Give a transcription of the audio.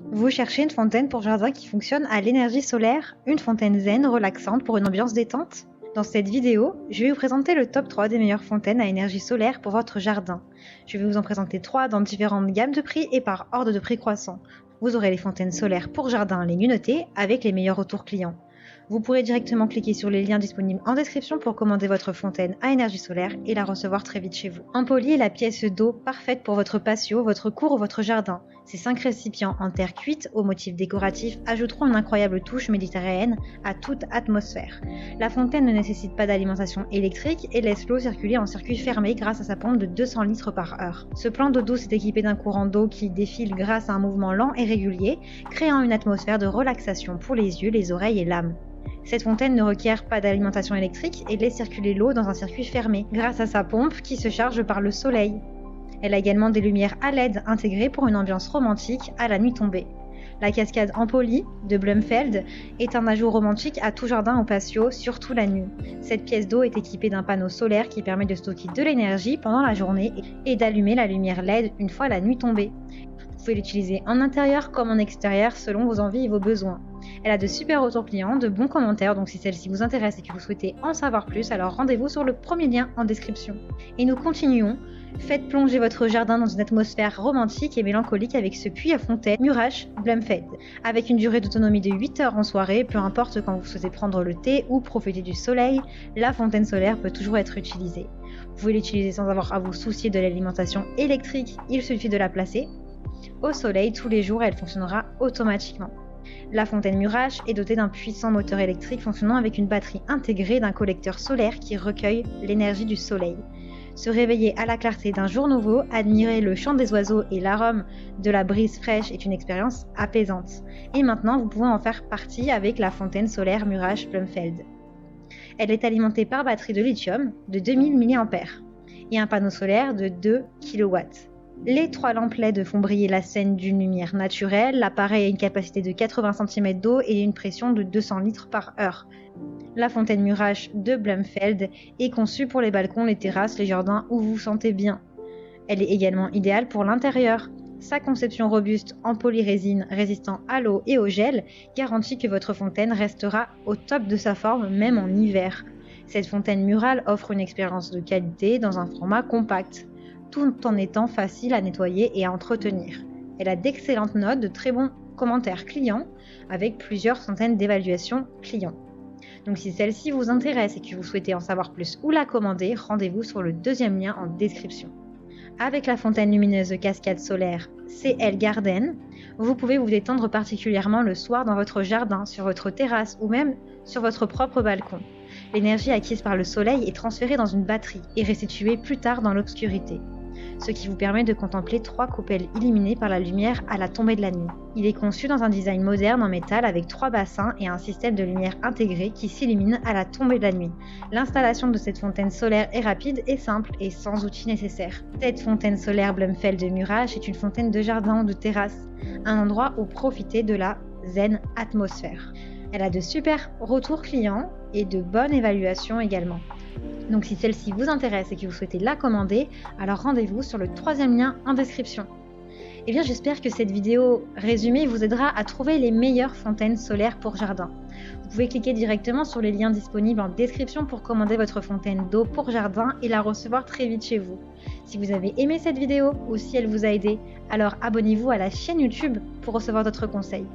Vous cherchez une fontaine pour jardin qui fonctionne à l'énergie solaire, une fontaine zen relaxante pour une ambiance détente? Dans cette vidéo, je vais vous présenter le top 3 des meilleures fontaines à énergie solaire pour votre jardin. Je vais vous en présenter 3 dans différentes gammes de prix et par ordre de prix croissant. Vous aurez les fontaines solaires pour jardin les mieux notées avec les meilleurs retours clients. Vous pourrez directement cliquer sur les liens disponibles en description pour commander votre fontaine à énergie solaire et la recevoir très vite chez vous. Empoly est la pièce d'eau parfaite pour votre patio, votre cour ou votre jardin. Ces 5 récipients en terre cuite aux motifs décoratifs ajouteront une incroyable touche méditerranéenne à toute atmosphère. La fontaine ne nécessite pas d'alimentation électrique et laisse l'eau circuler en circuit fermé grâce à sa pompe de 200 litres par heure. Ce plan d'eau douce est équipé d'un courant d'eau qui défile grâce à un mouvement lent et régulier, créant une atmosphère de relaxation pour les yeux, les oreilles et l'âme. Cette fontaine ne requiert pas d'alimentation électrique et laisse circuler l'eau dans un circuit fermé, grâce à sa pompe qui se charge par le soleil. Elle a également des lumières à LED intégrées pour une ambiance romantique à la nuit tombée. La cascade Empoly de Blumfeld est un ajout romantique à tout jardin ou patio, surtout la nuit. Cette pièce d'eau est équipée d'un panneau solaire qui permet de stocker de l'énergie pendant la journée et d'allumer la lumière LED une fois la nuit tombée. Vous pouvez l'utiliser en intérieur comme en extérieur selon vos envies et vos besoins. Elle a de super retours clients, de bons commentaires, donc si celle-ci vous intéresse et que vous souhaitez en savoir plus, alors rendez-vous sur le premier lien en description. Et nous continuons. Faites plonger votre jardin dans une atmosphère romantique et mélancolique avec ce puits à fontaine Murach Blumfeld. Avec une durée d'autonomie de 8 heures en soirée, peu importe quand vous souhaitez prendre le thé ou profiter du soleil, la fontaine solaire peut toujours être utilisée. Vous pouvez l'utiliser sans avoir à vous soucier de l'alimentation électrique, il suffit de la placer au soleil tous les jours et elle fonctionnera automatiquement. La fontaine Murach est dotée d'un puissant moteur électrique fonctionnant avec une batterie intégrée d'un collecteur solaire qui recueille l'énergie du soleil. Se réveiller à la clarté d'un jour nouveau, admirer le chant des oiseaux et l'arôme de la brise fraîche est une expérience apaisante. Et maintenant, vous pouvez en faire partie avec la fontaine solaire Murach Blumfeld. Elle est alimentée par batterie de lithium de 2000 mAh et un panneau solaire de 2 kW. Les 3 lampes LED font briller la scène d'une lumière naturelle. L'appareil a une capacité de 80 cm d'eau et une pression de 200 litres par heure. La fontaine Murach de Blumfeld est conçue pour les balcons, les terrasses, les jardins où vous vous sentez bien. Elle est également idéale pour l'intérieur. Sa conception robuste en polyrésine résistant à l'eau et au gel garantit que votre fontaine restera au top de sa forme même en hiver. Cette fontaine murale offre une expérience de qualité dans un format compact, tout en étant facile à nettoyer et à entretenir. Elle a d'excellentes notes, de très bons commentaires clients, avec plusieurs centaines d'évaluations clients. Donc si celle-ci vous intéresse et que vous souhaitez en savoir plus ou la commander, rendez-vous sur le deuxième lien en description. Avec la fontaine lumineuse de cascade solaire CL Garden, vous pouvez vous détendre particulièrement le soir dans votre jardin, sur votre terrasse ou même sur votre propre balcon. L'énergie acquise par le soleil est transférée dans une batterie et restituée plus tard dans l'obscurité, ce qui vous permet de contempler 3 coupelles illuminées par la lumière à la tombée de la nuit. Il est conçu dans un design moderne en métal avec 3 bassins et un système de lumière intégré qui s'illumine à la tombée de la nuit. L'installation de cette fontaine solaire est rapide et simple et sans outils nécessaires. Cette fontaine solaire Blumfeld de Murach est une fontaine de jardin ou de terrasse, un endroit où profiter de la zen atmosphère. Elle a de super retours clients et de bonnes évaluations également. Donc si celle-ci vous intéresse et que vous souhaitez la commander, alors rendez-vous sur le troisième lien en description. Et bien j'espère que cette vidéo résumée vous aidera à trouver les meilleures fontaines solaires pour jardin. Vous pouvez cliquer directement sur les liens disponibles en description pour commander votre fontaine d'eau pour jardin et la recevoir très vite chez vous. Si vous avez aimé cette vidéo ou si elle vous a aidé, alors abonnez-vous à la chaîne YouTube pour recevoir d'autres conseils.